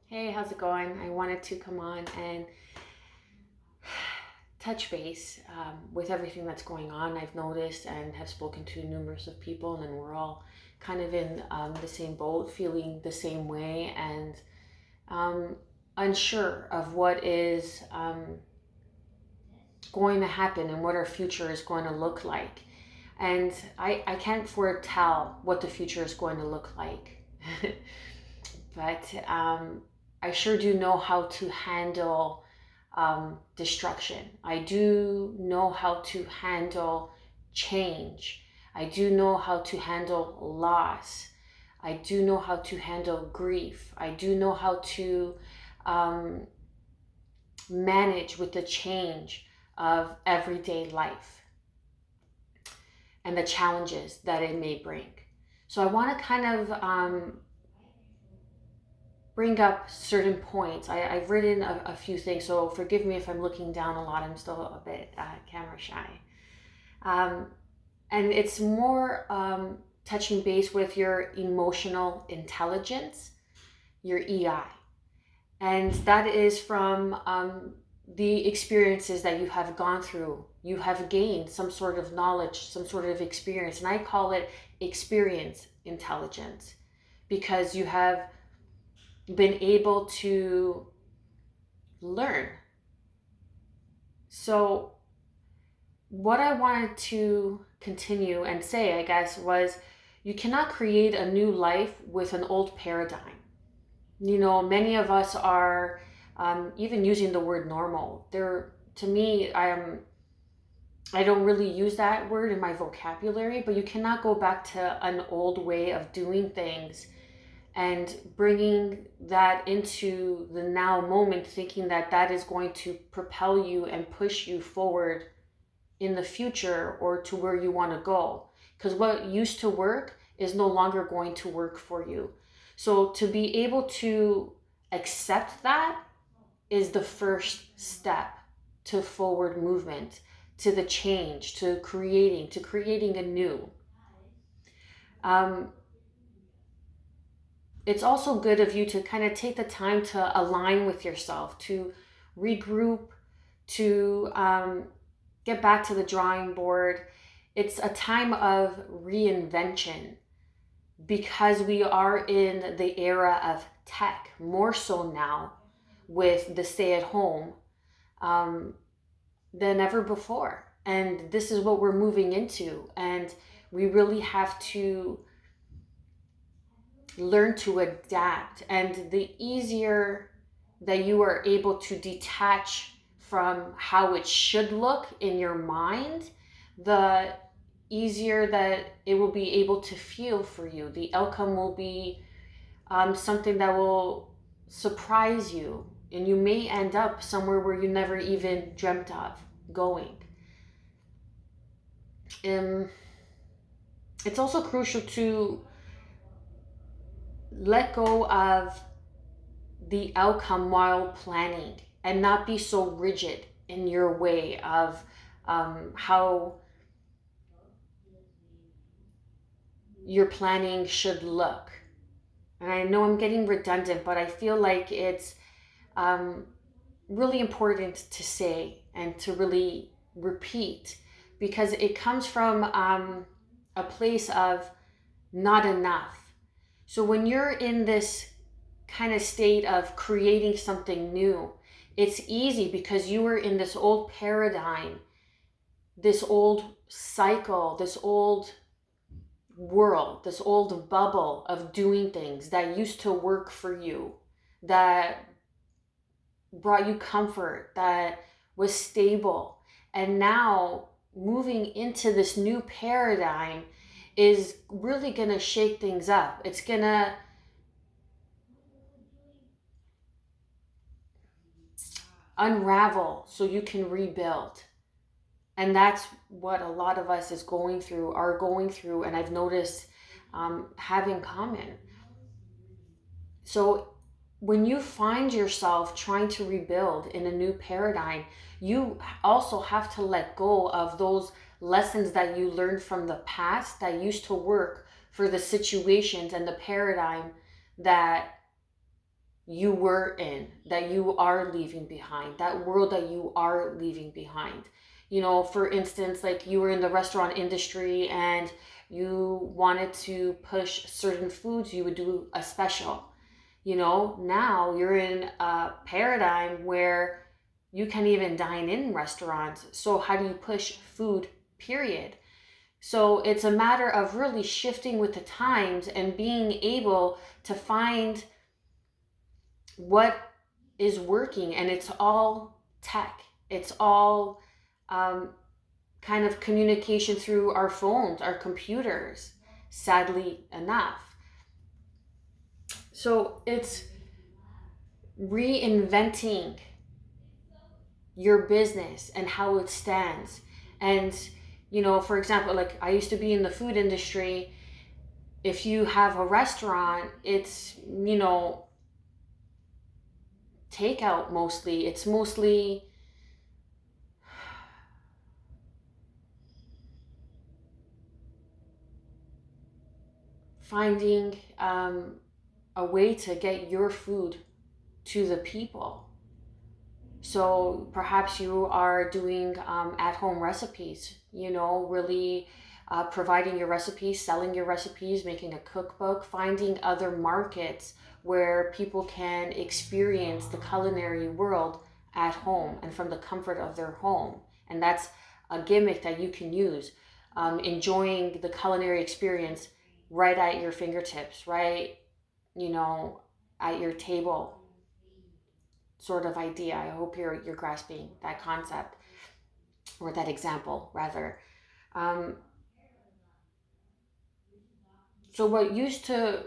Hey, how's it going? I wanted to come on and touch base with everything that's going on. I've noticed and have spoken to numerous of people, and we're all kind of in the same boat, feeling the same way, and um, unsure of what is going to happen and what our future is going to look like. And I can't foretell what the future is going to look like. But I sure do know how to handle destruction. I do know how to handle change. I do know how to handle loss. I do know how to handle grief. I do know how to um, manage with the change of everyday life and the challenges that it may bring. So I want to kind of bring up certain points. I've written a few things, so forgive me if I'm looking down a lot. I'm still a bit camera shy. Um, and it's more touching base with your emotional intelligence, your EI. And that is from the experiences that you have gone through. You have gained some sort of knowledge, some sort of experience. And I call it experience intelligence because you have been able to learn. So, what I wanted to continue and say, I guess, was you cannot create a new life with an old paradigm. You know, many of us are even using the word normal. There, to me, I don't really use that word in my vocabulary, but you cannot go back to an old way of doing things and bringing that into the now moment, thinking that that is going to propel you and push you forward in the future or to where you want to go. Because what used to work is no longer going to work for you. So to be able to accept that is the first step to forward movement, to the change, to creating a new. Um, it's also good of you to kind of take the time to align with yourself, to regroup, to get back to the drawing board. It's a time of reinvention because we are in the era of tech, more so now with the stay at home um, than ever before. And this is what we're moving into. And we really have to learn to adapt. And the easier that you are able to detach from how it should look in your mind, the easier that it will be able to feel for you. The outcome will be something that will surprise you, and you may end up somewhere where you never even dreamt of going. Um, it's also crucial to let go of the outcome while planning and not be so rigid in your way of how your planning should look. And I know I'm getting redundant, but I feel like it's um, really important to say and to really repeat because it comes from a place of not enough. So when you're in this kind of state of creating something new, it's easy because you were in this old paradigm, this old cycle, this old world, this old bubble of doing things that used to work for you, that brought you comfort, that was stable. And now moving into this new paradigm is really going to shake things up. It's going to unravel so you can rebuild. And that's what a lot of us are going through, and I've noticed have in common. So when you find yourself trying to rebuild in a new paradigm, you also have to let go of those lessons that you learned from the past that used to work for the situations and the paradigm that you were in, that you are leaving behind, that world that you are leaving behind. For instance, like you were in the restaurant industry and you wanted to push certain foods, you would do a special. Now you're in a paradigm where you can't even dine in restaurants. So how do you push food, period? So it's a matter of really shifting with the times and being able to find what is working. And it's all tech. It's all kind of communication through our phones, our computers, sadly enough. So it's reinventing your business and how it stands. And, for example, like I used to be in the food industry. If you have a restaurant, it's, takeout mostly. It's mostly finding a way to get your food to the people. So perhaps you are doing at-home recipes, really providing your recipes, selling your recipes, making a cookbook, finding other markets where people can experience the culinary world at home and from the comfort of their home. And that's a gimmick that you can use, enjoying the culinary experience right at your fingertips, right, at your table, sort of idea. I hope you're grasping that concept, or that example rather. So what used to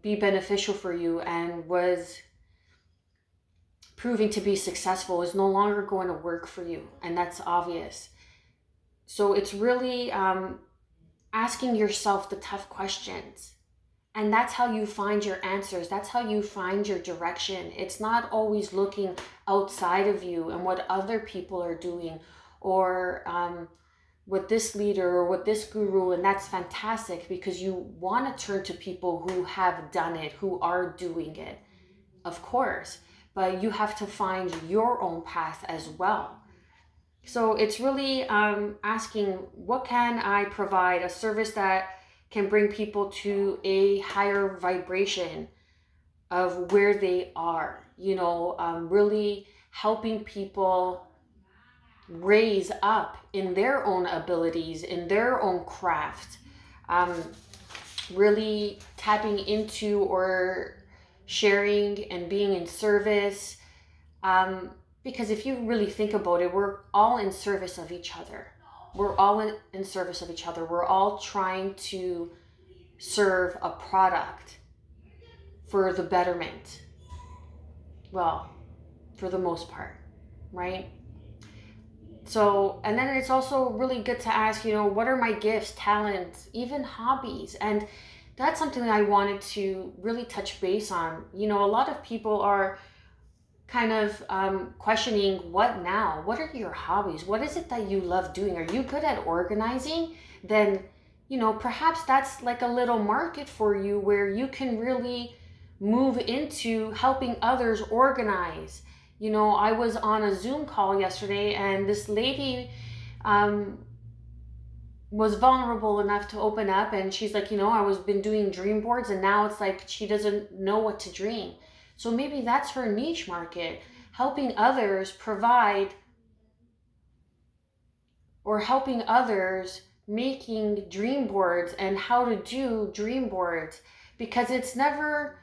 be beneficial for you and was proving to be successful is no longer going to work for you, and that's obvious. So it's really asking yourself the tough questions. And that's how you find your answers. That's how you find your direction. It's not always looking outside of you and what other people are doing, or what this leader or what this guru. And that's fantastic, because you want to turn to people who have done it, who are doing it, of course. But you have to find your own path as well. So it's really asking, what can I provide? A service that can bring people to a higher vibration of where they are, really helping people raise up in their own abilities, in their own craft, really tapping into or sharing and being in service. Because if you really think about it, we're all in service of each other. We're all in service of each other. We're all trying to serve a product for the betterment. Well, for the most part, right? So, and then it's also really good to ask, what are my gifts, talents, even hobbies? And that's something that I wanted to really touch base on. A lot of people are kind of questioning, what now? What are your hobbies? What is it that you love doing? Are you good at organizing? Then, perhaps that's like a little market for you where you can really move into helping others organize. I was on a Zoom call yesterday, and this lady was vulnerable enough to open up, and she's like, I was been doing dream boards, and now it's like she doesn't know what to dream. So maybe that's her niche market, helping others provide, or helping others making dream boards and how to do dream boards, because it's never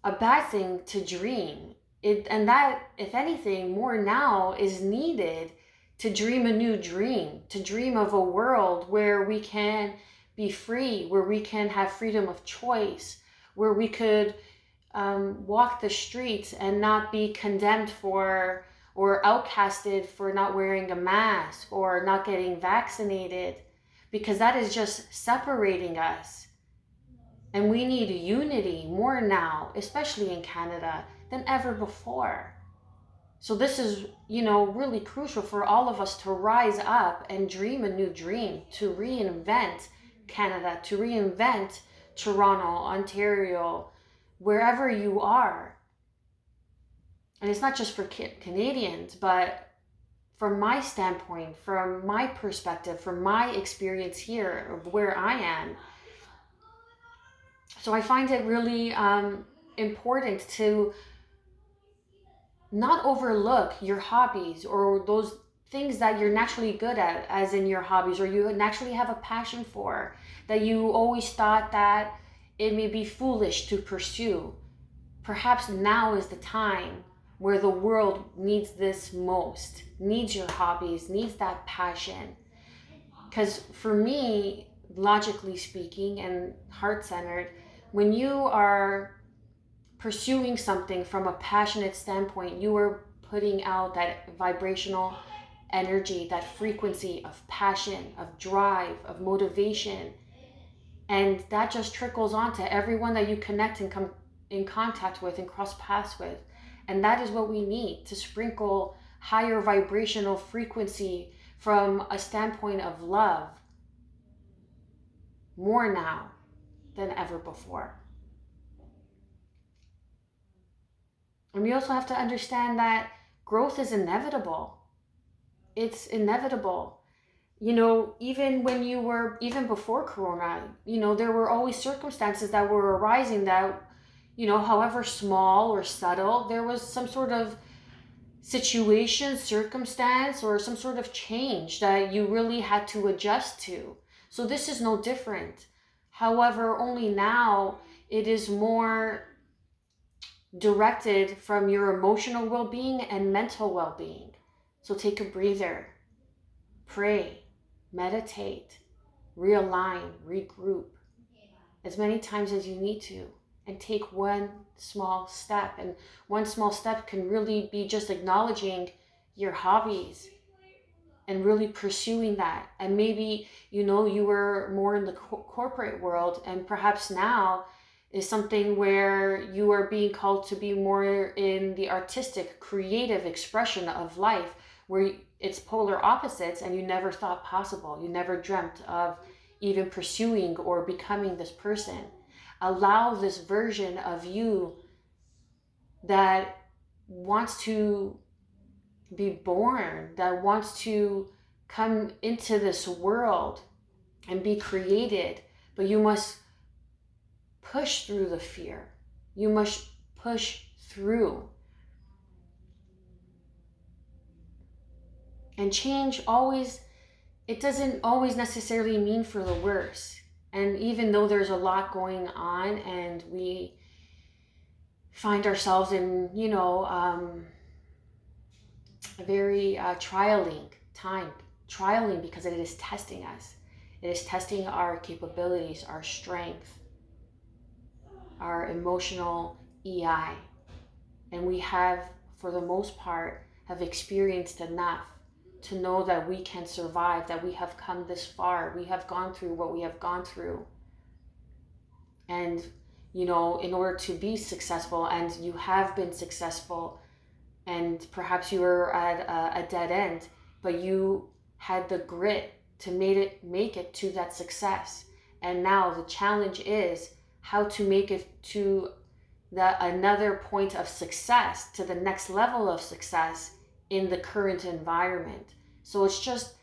a bad thing to dream. And that, if anything, more now is needed, to dream a new dream, to dream of a world where we can be free, where we can have freedom of choice, where we could walk the streets and not be condemned for, or outcasted for not wearing a mask or not getting vaccinated, because that is just separating us. And we need unity more now, especially in Canada, than ever before. So this is, really crucial for all of us to rise up and dream a new dream, to reinvent Canada, to reinvent Toronto, Ontario, wherever you are. And it's not just for Canadians, but from my standpoint, from my perspective, from my experience here of where I am. So I find it really important to not overlook your hobbies or those things that you're naturally good at, as in your hobbies, or you naturally have a passion for, that you always thought that it may be foolish to pursue. Perhaps now is the time where the world needs this most, needs your hobbies, needs that passion. Because for me, logically speaking and heart-centered, when you are pursuing something from a passionate standpoint, you are putting out that vibrational energy, that frequency of passion, of drive, of motivation. And that just trickles on to everyone that you connect and come in contact with and cross paths with. And that is what we need to sprinkle higher vibrational frequency from a standpoint of love more now than ever before. And we also have to understand that growth is inevitable. It's inevitable. Even before Corona, there were always circumstances that were arising that, however small or subtle, there was some sort of situation, circumstance, or some sort of change that you really had to adjust to. So this is no different. However, only now it is more directed from your emotional well-being and mental well-being. So take a breather, pray, meditate, realign, regroup as many times as you need to, and take one small step. And one small step can really be just acknowledging your hobbies and really pursuing that. And maybe, you were more in the corporate world, and perhaps now is something where you are being called to be more in the artistic, creative expression of life, where it's polar opposites and you never thought possible. You never dreamt of even pursuing or becoming this person. Allow this version of you that wants to be born, that wants to come into this world and be created, but you must push through the fear. You must push through. And change it doesn't always necessarily mean for the worse. And even though there's a lot going on and we find ourselves in, a very trialing time, trialing because it is testing us. It is testing our capabilities, our strength, our emotional EI. And we have, for the most part, have experienced enough to know that we can survive, that we have come this far, we have gone through what we have gone through. And, in order to be successful, and you have been successful, and perhaps you were at a dead end, but you had the grit to make it to that success. And now the challenge is how to make it to another point of success, to the next level of success in the current environment. So it's just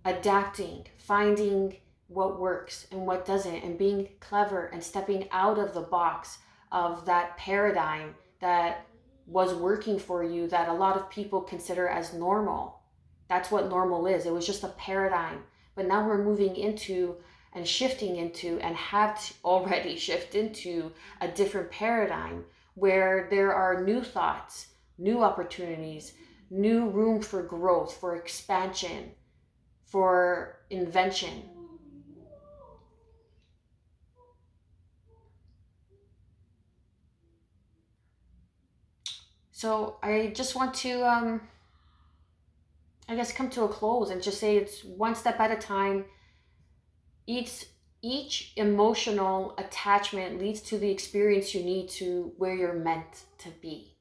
adapting, finding what works and what doesn't, and being clever and stepping out of the box of that paradigm that was working for you, that a lot of people consider as normal. That's what normal is. It was just a paradigm. But now we're moving into and shifting into, and have already shifted into, a different paradigm where there are new thoughts, new opportunities, new room for growth, for expansion, for invention. So I just want to, come to a close and just say it's one step at a time. Each emotional attachment leads to the experience you need to where you're meant to be.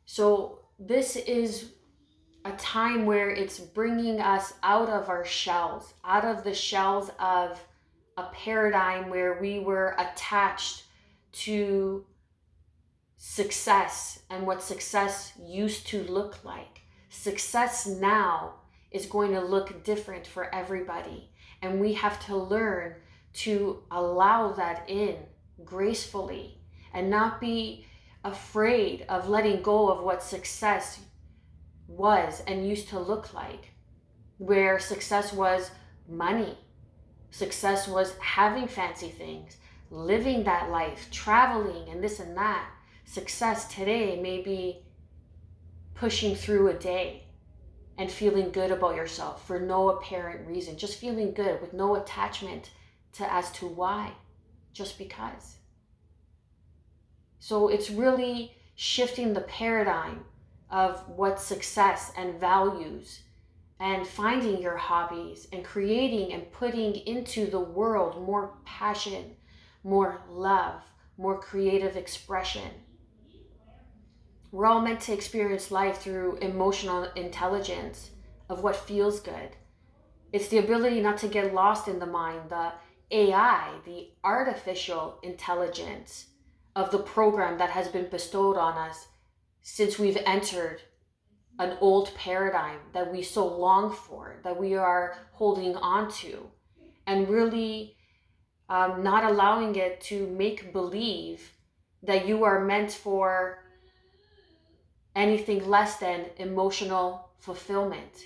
So this is a time where it's bringing us out of our shells, out of the shells of a paradigm where we were attached to success and what success used to look like. Success now is going to look different for everybody. And we have to learn to allow that in gracefully and not be afraid of letting go of what success was and used to look like, where success was money. Success was having fancy things, living that life, traveling and this and that. Success today may be pushing through a day and feeling good about yourself for no apparent reason, just feeling good with no attachment to as to why, just because. So it's really shifting the paradigm of what success and values, and finding your hobbies and creating and putting into the world more passion, more love, more creative expression. We're all meant to experience life through emotional intelligence of what feels good. It's the ability not to get lost in the mind, the AI, the artificial intelligence of the program that has been bestowed on us since we've entered an old paradigm that we so long for, that we are holding on to, and really not allowing it to make believe that you are meant for anything less than emotional fulfillment.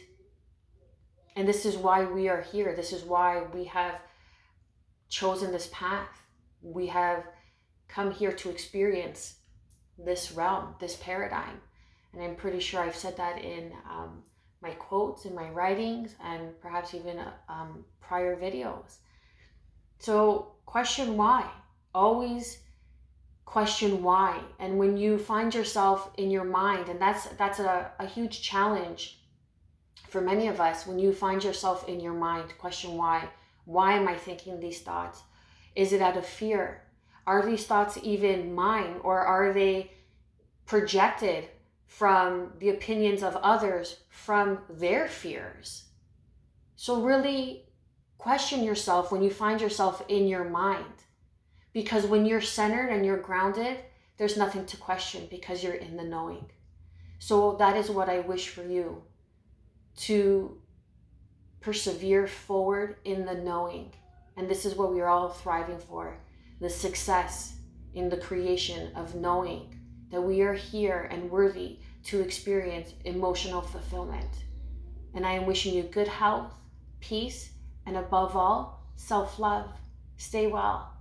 And this is why we are here. This is why we have chosen this path. We have come here to experience this realm, this paradigm. And I'm pretty sure I've said that in my quotes, in my writings, and perhaps even prior videos. So question why. Always question why. And when you find yourself in your mind, and that's a huge challenge for many of us, when you find yourself in your mind, question why. Why am I thinking these thoughts? Is it out of fear? Are these thoughts even mine, or are they projected from the opinions of others, from their fears? So really question yourself when you find yourself in your mind. Because when you're centered and you're grounded, there's nothing to question because you're in the knowing. So that is what I wish for you, to persevere forward in the knowing. And this is what we are all thriving for, the success in the creation of knowing that we are here and worthy to experience emotional fulfillment. And I am wishing you good health, peace, and above all, self-love. Stay well.